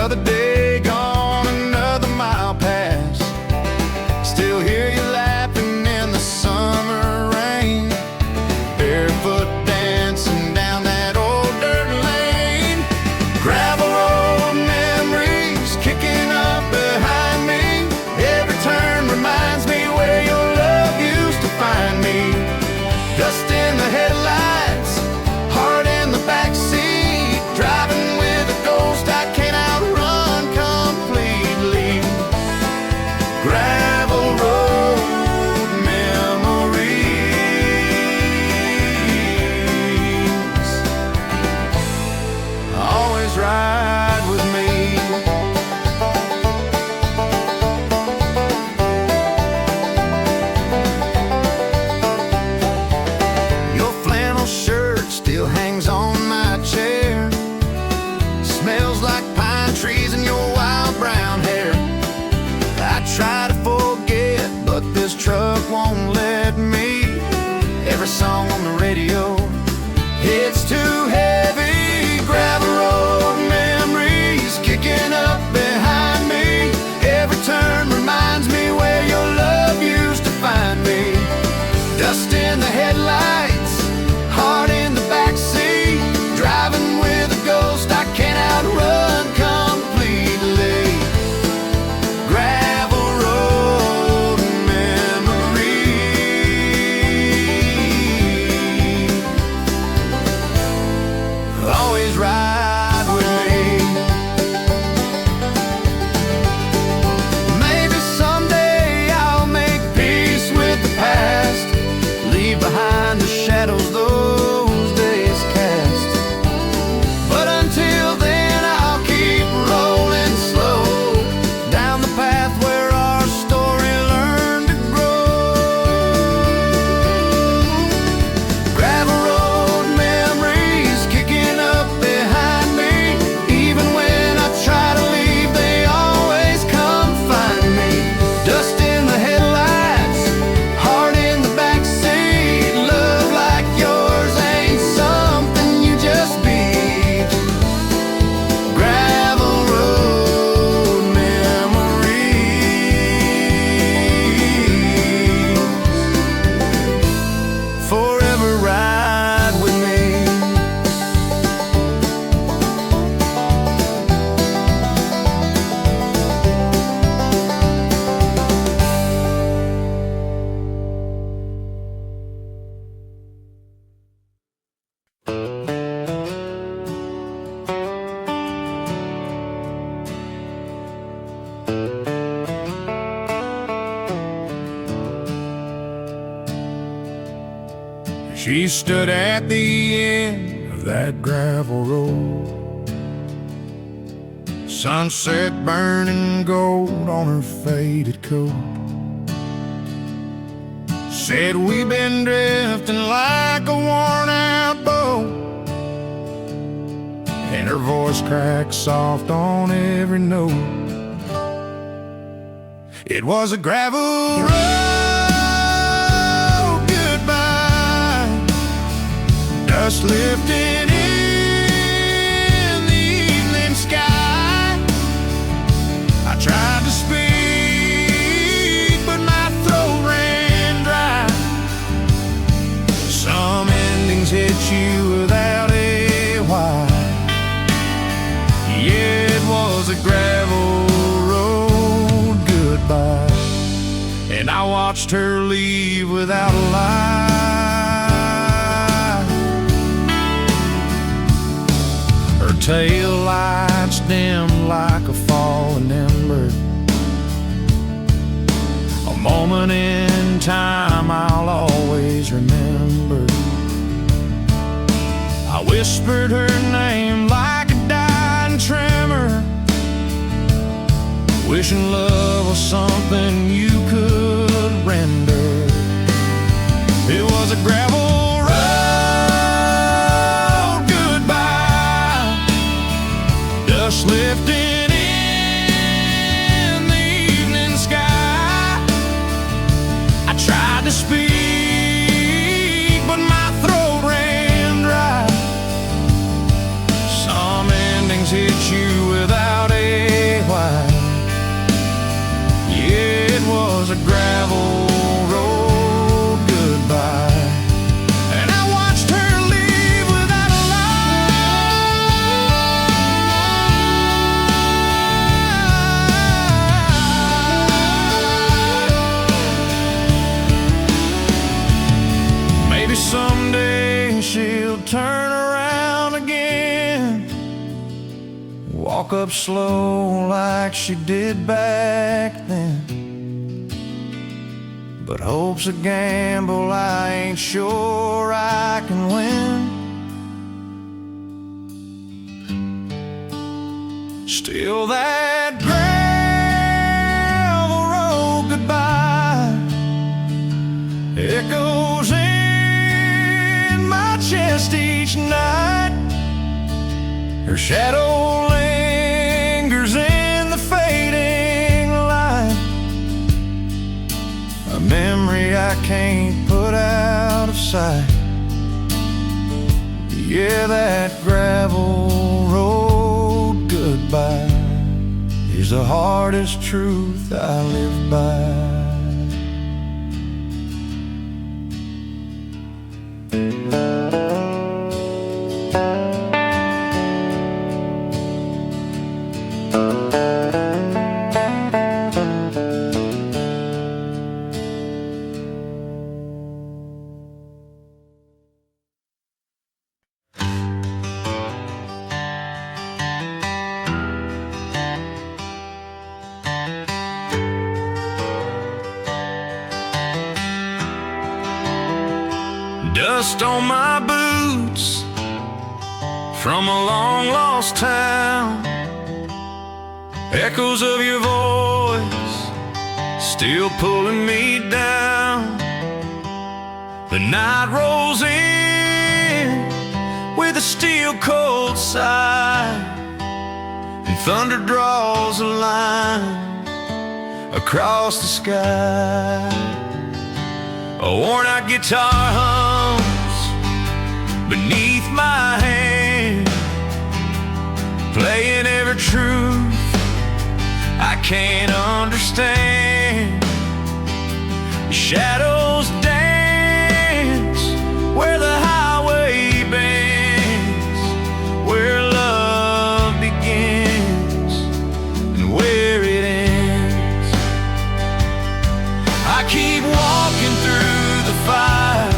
Another day gone, another mile past. Still hear you laughing in the summer rain, barefoot dancing down that old dirt lane. Gravel road memories kicking up behind me. Every turn reminds me where your love used to find me. Dust in the headlights, heart in the backseat, driving with a ghost I can't outrun completely. Gravel road memories always ride with me. Your flannel shirt still hangs on my chair. Smells like pine trees and your wild brown hair. I try to forget, but this truck won't let me. Every song on the radio, it's too heavy. Gravel road memories kicking up behind me. Every turn reminds me where your love used to find me. Dust in the headlights, heart in the backseat, driving with a ghost I can't outrun completely. Gravel road memories always ride with me. Maybe someday I'll make peace with the past, leave behind the shadows those days cast. But until then I'll keep rolling slow down the path where our story learned to grow. Gravel road memories kicking up behind me. Even when I try to leave, they always come find me. Dust in the headlights, heart in the backseat. Love like yours ain't something you just beat. Gravel road memories forever ride with me. She stood at the end of that gravel road, sunset burning gold on her faded coat. Said we've been drifting like a worn out boat, and her voice cracked soft on every note. It was a gravel road goodbye, dust lifting in the evening sky. I tried to speak, but my throat ran dry. Some endings hit you without a why. Yeah, it was a gravel road goodbye, and I watched her leave without a lie. Her tail lights dim like a fallen ember, a moment in time I'll always remember. I whispered her name like a dying tremor, wishing love was something you could render. It was a gravel road goodbye, dust lifting in the evening sky. I tried to speak, but my throat ran dry. Some endings hit you without a walk up slow like she did back then. But hope's a gamble I ain't sure I can win. Still that gravel road goodbye echoes in my chest each night. Her shadow lingers in the fading light, a memory I can't put out of sight. Yeah, that gravel road goodbye is the hardest truth I live by. Dust on my boots from a long-lost town, echoes of your voice still pulling me down. The night rolls in with a steel-cold sigh, and thunder draws a line across the sky. A worn-out guitar hums beneath my hand, playing every truth I can't understand. Shadows dance where the highway bends, where love begins and where it ends. I keep walking through the fire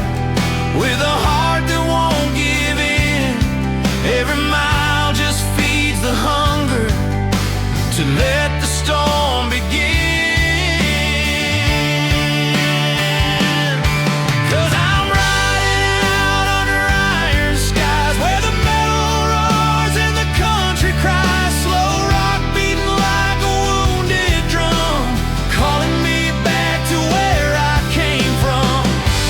with a heart that won't give in. Every mile just feeds the hunger to let the storm begin. 'Cause I'm riding out under iron skies where the metal roars and the country cries, slow rock beating like a wounded drum, calling me back to where I came from.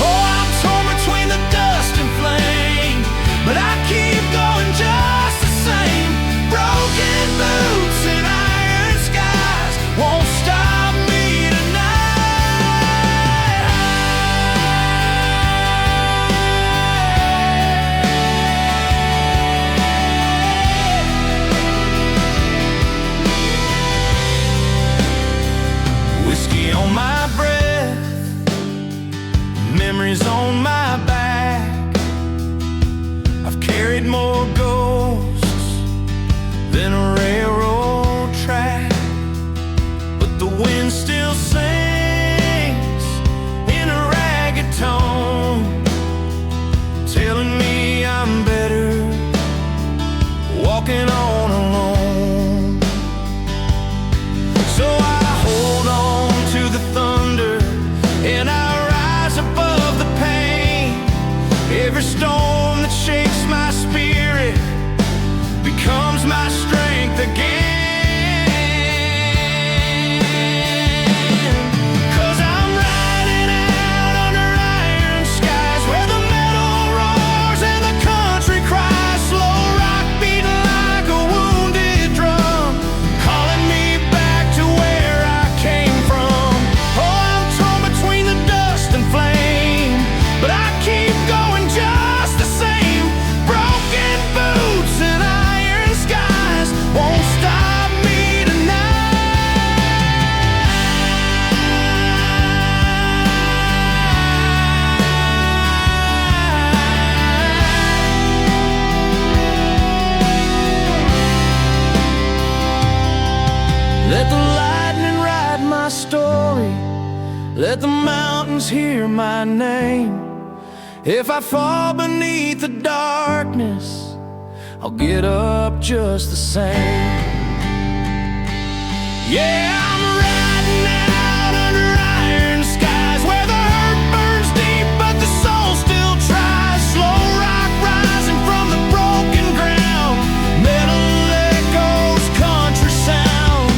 Oh, I'm torn between the dust and flame, but I keep going just the same. Broken boots and iron skies won't stop me tonight. Whiskey on my breath, memories on my back. I've carried more ghosts than a railroad track, but the wind still sings in a ragged tone, telling me I'm better walking on alone. So I hold on to the thunder and I rise above the pain. Every storm that shakes my spirit becomes my strength again. 'Cause I'm riding out under iron skies where the metal roars and the country cries, slow rock beating like a wounded drum, calling me back to where I came from. Oh, I'm torn between the dust and flame, but I keep going just the same. Broken boots and iron skies won't stop me tonight. Let the lightning write my story, let the mountains hear my name. If I fall beneath the darkness, I'll get up just the same. Yeah, I'm riding out under iron skies where the hurt burns deep but the soul still tries. Slow rock rising from the broken ground, metal echoes, country sound.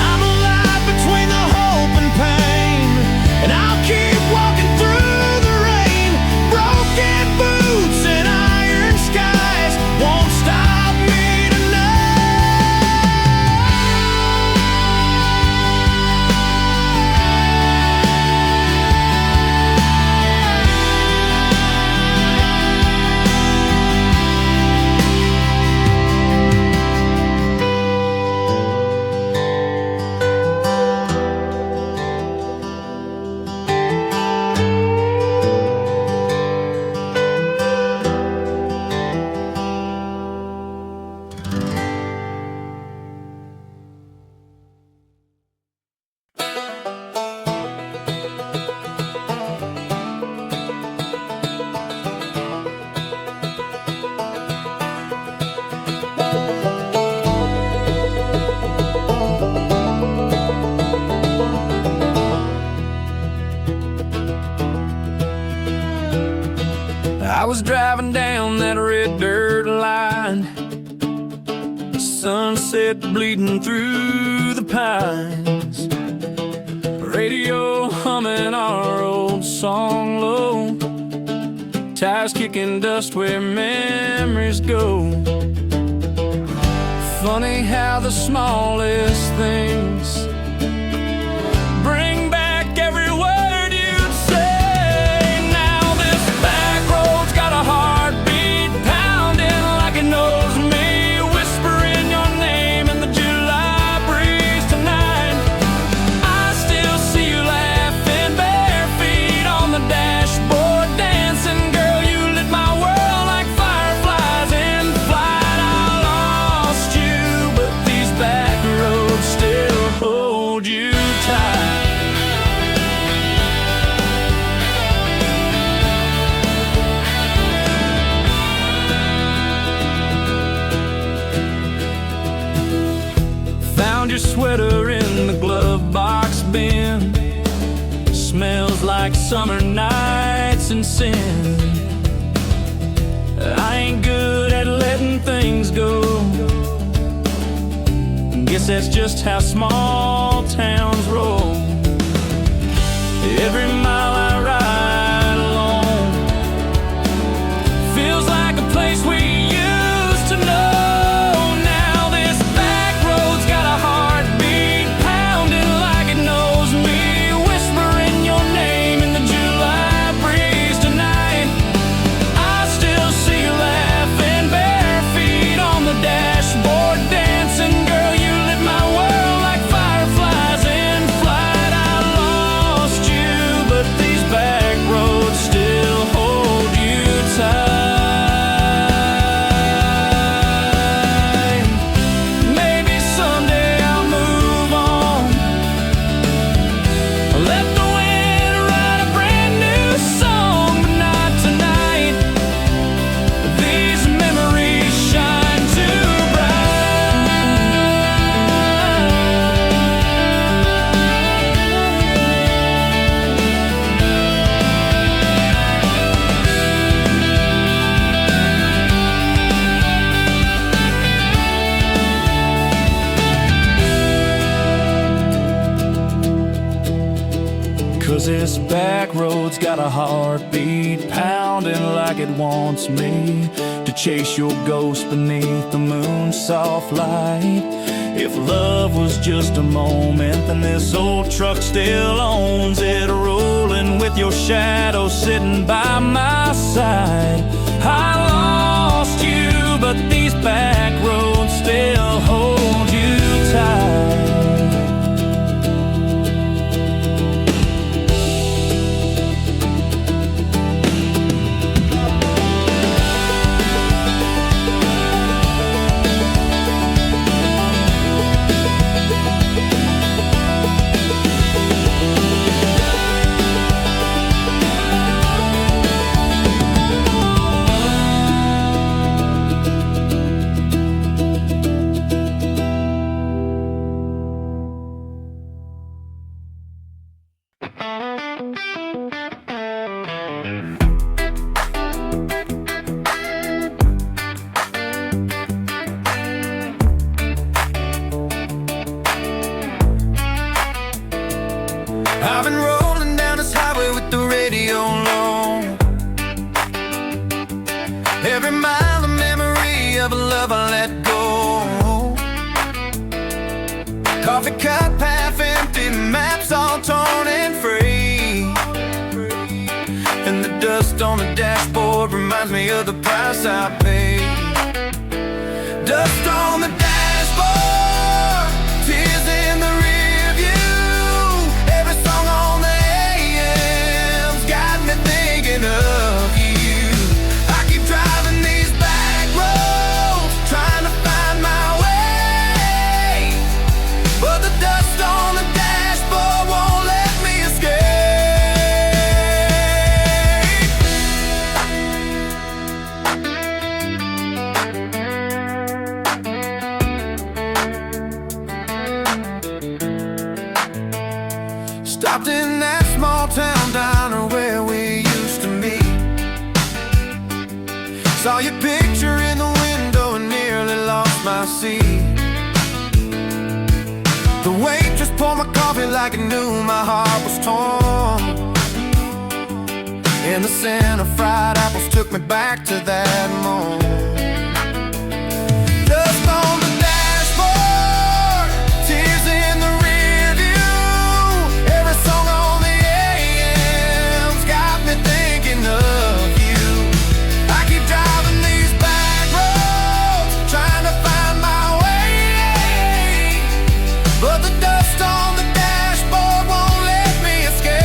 I'm alive between the hope and pain, and I'll keep walking through the rain. Broken boots and iron skies won't stop me I was driving down that red dirt line, the sunset bleeding through the pines, radio humming our old song low, tires kicking dust where memories go. Funny how the smallest things bring back every word you'd say. Now this back road's got a heartbeat pounding like it knows me, whispering your name in the July breeze tonight. I still see you laughing, bare feet on the dashboard, dancing. Girl, you lit my world like fireflies in flight. I lost you, but these back roads still hold you tight. Found your sweater in the glove box bin, smells like summer nights and sin. I ain't good at letting things go, guess that's just how small towns roll. Every mile I ride alone feels like a place we used to know. Now this back road's got a heartbeat pounding like it knows me, whispering your name in the July breeze tonight. I still see you laughing, bare feet on the dashboard, dancing. Girl, you lit my world like fireflies in flight. I lost you, but these back roads still hold you tight. Maybe someday I'll move on, let the wind write a brand new song, but not tonight. These memories shine too bright. Cause this back road's got a heartbeat pounding like it wants me to chase your ghost beneath the moon's soft light. If love was just a moment, then this old truck still owns it, rolling with your shadow sitting by my side. I lost you, but these back roads still hold you tight. Coffee cup half empty, maps all torn and free, and the dust on the dashboard reminds me of the price I paid. Dust on the dashboard, tears in the rear view. Every song on the AM's got me thinking of you. I keep driving these back roads, trying to find my way, but the dust on the dashboard won't let me escape. Stopped in that small town diner where we used to meet. Saw your picture in the window and nearly lost my seat. The waitress poured my coffee like it knew my heart was torn, and the scent of fried apples took me back to that moment. Dust on the dashboard, tears in the rear view. Every song on the AM's got me thinking of you. I keep driving these back roads, trying to find my way, but the dust on the dashboard won't let me escape.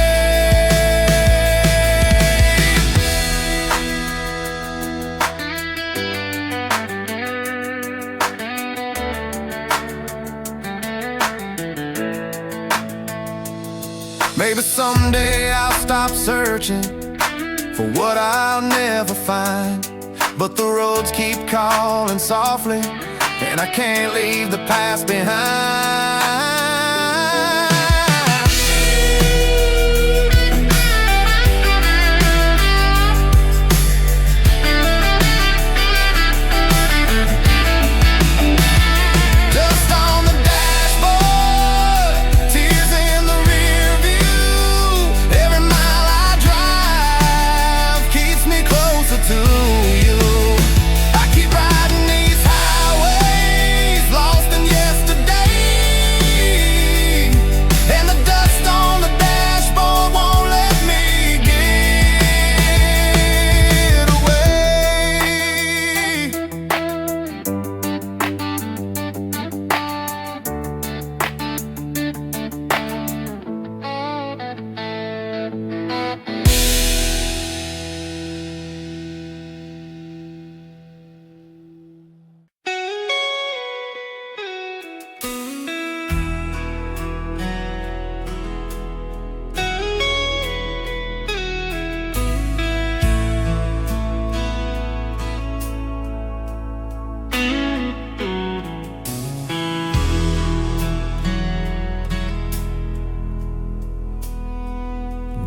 Maybe someday I'll stop searching for what I'll never find, but the roads keep calling softly, and I can't leave the past behind. Dust on the dashboard, tears in the rear view. Every mile I drive keeps me closer to you. I keep riding these highways, lost in yesterday, and the dust on the dashboard won't let me get away.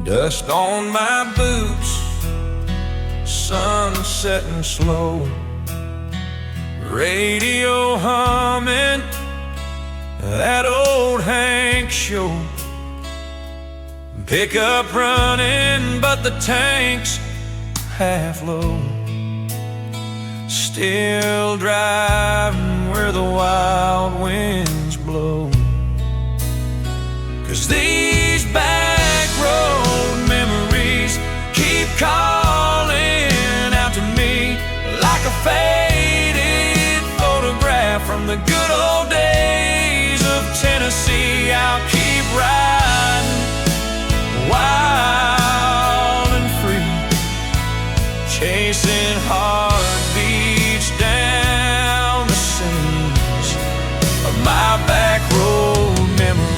Dust on my boots, sun setting slow, radio humming that old Hank show. Pickup running, but the tank's half low. Still driving where the wild winds blow. 'Cause these back road memories keep calling out to me like a faded photograph from the good old days of Tennessee. I'll keep riding wild and free, chasing heartbeats down the seams of my back road memories.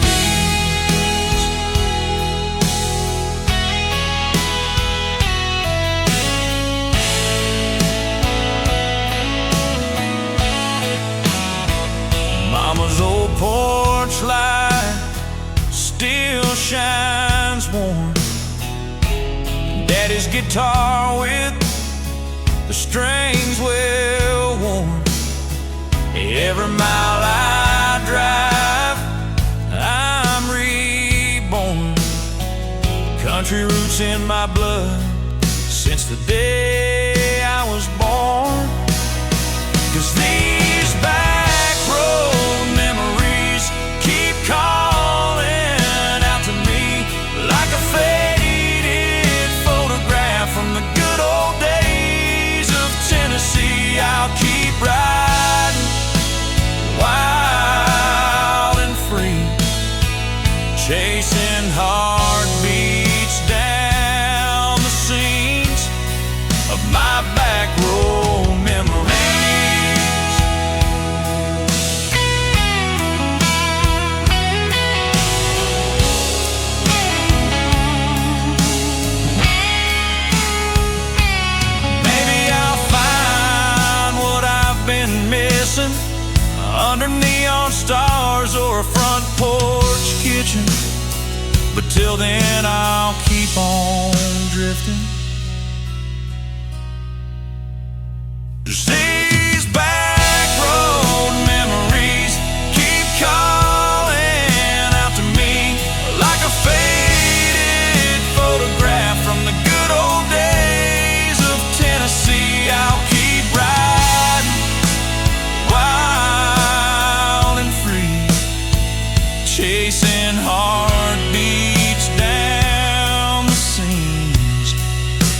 Mama's old porch light still shines warm. Daddy's guitar with the strings well worn. Every mile I drive, I'm reborn. Country roots in my blood since the day I was born. 'Cause these back road memories keep chasing heartbeats down the scenes of my back road memories. Maybe I'll find what I've been missing under neon stars or a front porch kitchen. But till then I'll keep on drifting. These back road memories keep calling out to me like a faded photograph from the good old days of Tennessee. I'll keep riding wild and free, chasing heartbeats down the seams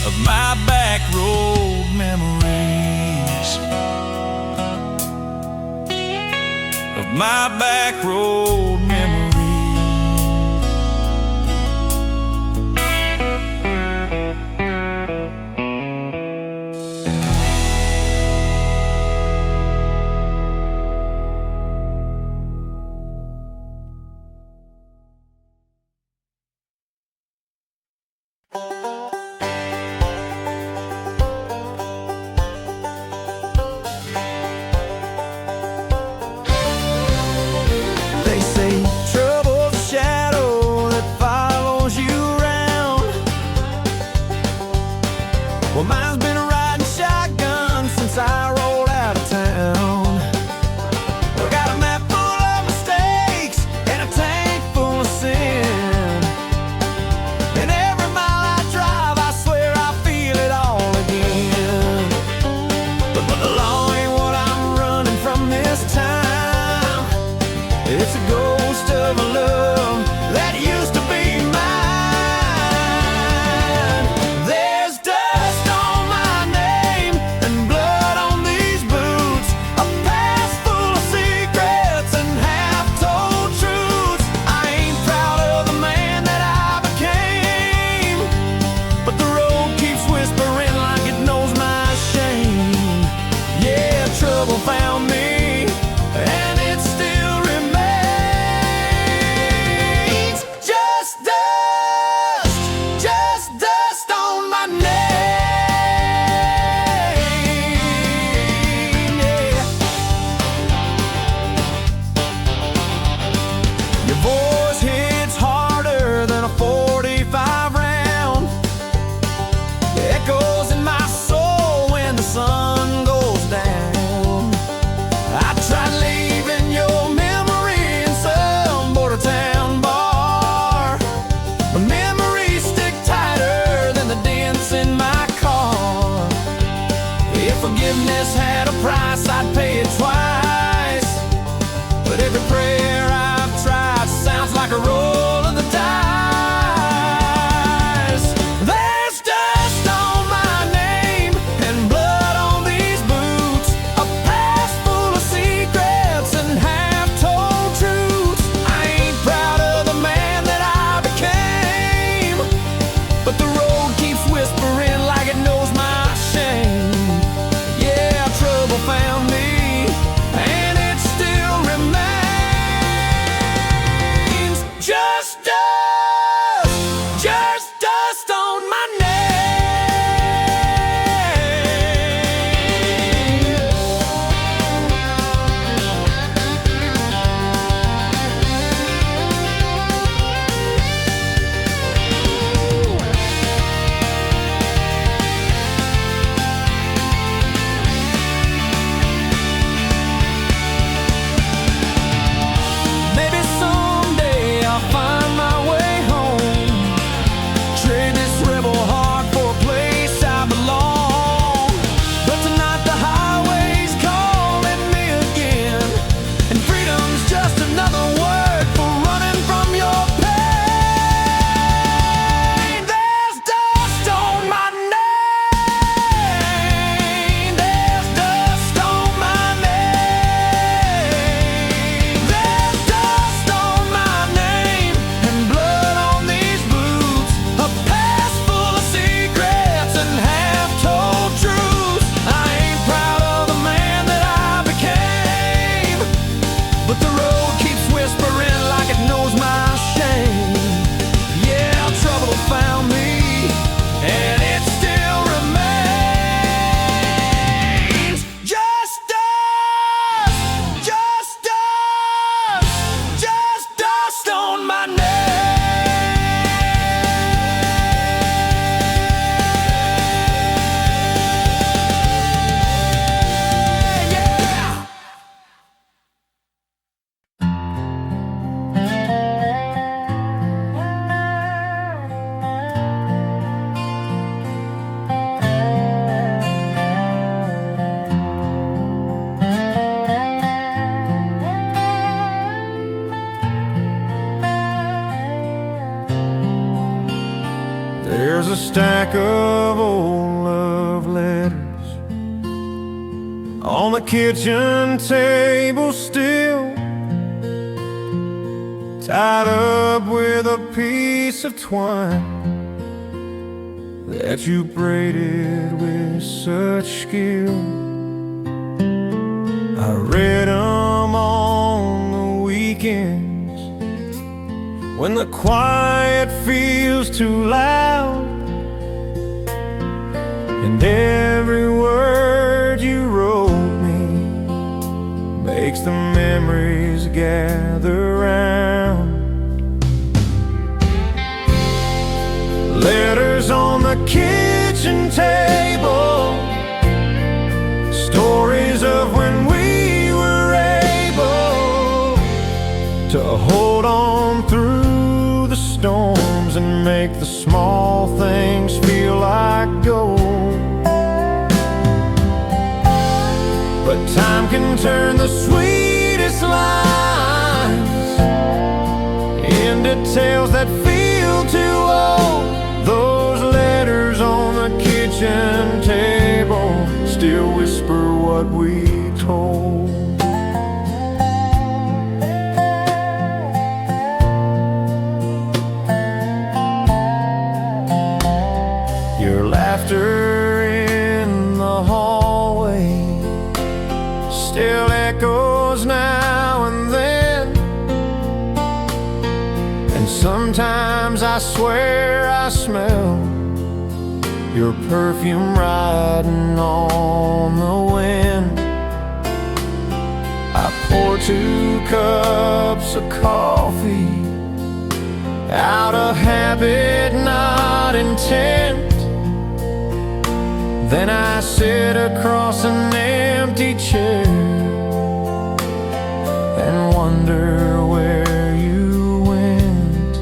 of my back road memories, of my back road memories. They say trouble's a shadow that follows you around. Well, mine's been riding shotgun since I rolled out of town. I got a map full of mistakes and a tank full of sin. And every mile I drive, I swear I feel it all again. But the law ain't what I'm running from this time. It's a ghost of a love that used to be mine. There's dust on my name and blood on these boots, a past full of secrets and half-told truths. I ain't proud of the man that I became, but the road keeps whispering like it knows my shame. Yeah, trouble found me, and it still remains. There's a stack of old love letters on the kitchen table still, tied up with a piece of twine that you braided with such skill. I read 'em on the weekends when the quiet feels too loud, and every word you wrote me makes the memories gather round. Letters on the kitchen table, stories of when we were able to hold on through the storms and make the small things feel like gold. But time can turn the sweetest lines into tales that feel too old. Those letters on the kitchen table still whisper what we told. Your laughter in the hallway still echoes now and then, and sometimes I swear I smell your perfume riding on the wind. I pour 2 cups of coffee out of habit, not intent. Then I sit across an empty chair and wonder where you went.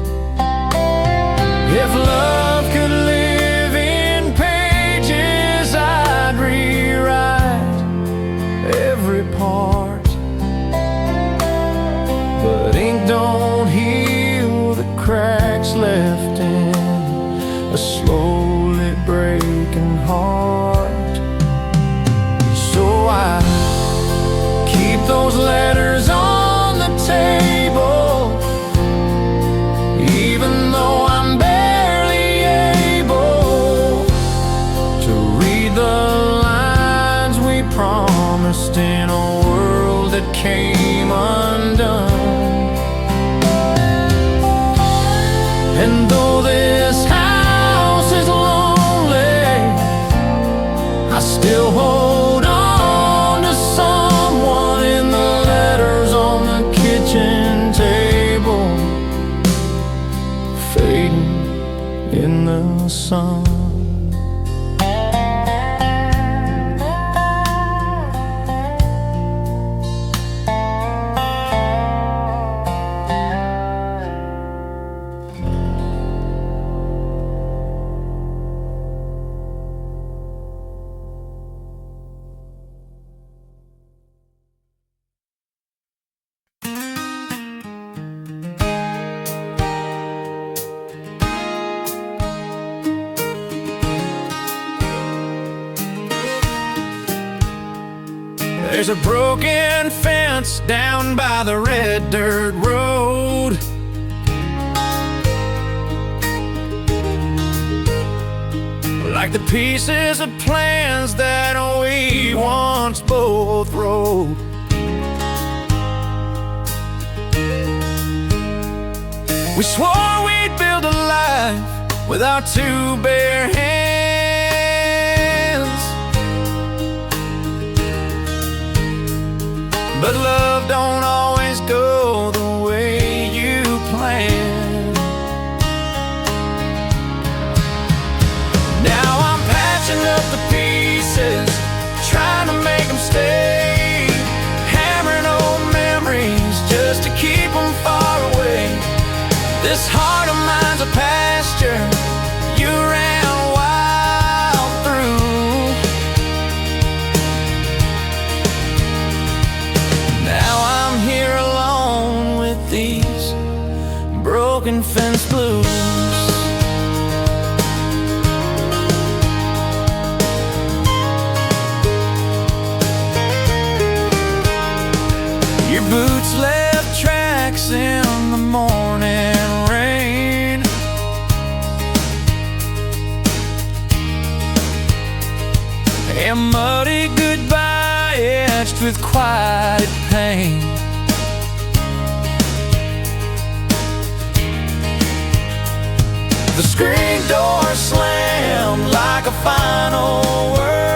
If love could live in pages, I'd rewrite every part. But ink don't heal the cracks left in a slowly breaking heart. So I keep those letters on the table, even though I'm barely able to read the lines we promised in a world that came undone. And though this house is lonely, I still hold on to someone in the letters on the kitchen table, fading in the sun. There's a broken fence down by the red dirt road. Like the pieces of plans that we once both wrote. We swore we'd build a life with our 2 bare hands, but love don't always go the way you plan. Now I'm patching up the pieces, trying to make them stay, hammering old memories just to keep them far away. This heart of mine's a pasture you ran wild through. Now I'm here alone with these broken fence blues. with quiet pain. The screen door slammed like a final word,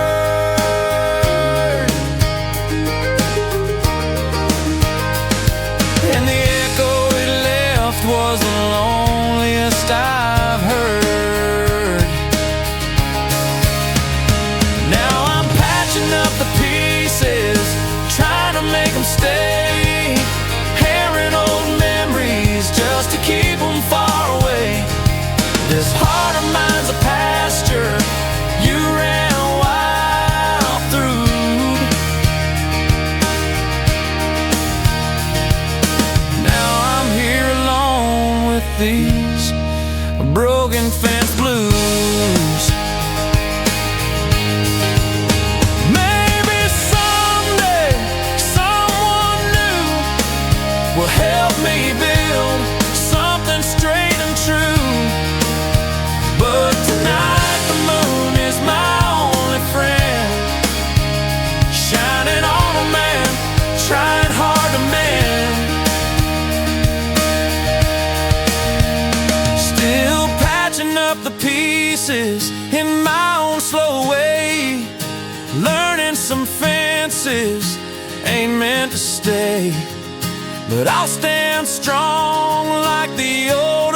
and the echo it left was the loneliest I've heard. Now I'm patching up the pieces, trying to make them stay, herring old memories just to keep them far away. This heart of mine's a pasture you ran wild through. Now I'm here alone with these broken fence blues. Maybe someday someone new will help me build something straight and true. But tonight the moon is my only friend, shining on a man, trying hard to mend. Still patching up the pieces in my own slow way, learning some fences ain't meant to stay. But I'll stand strong like the old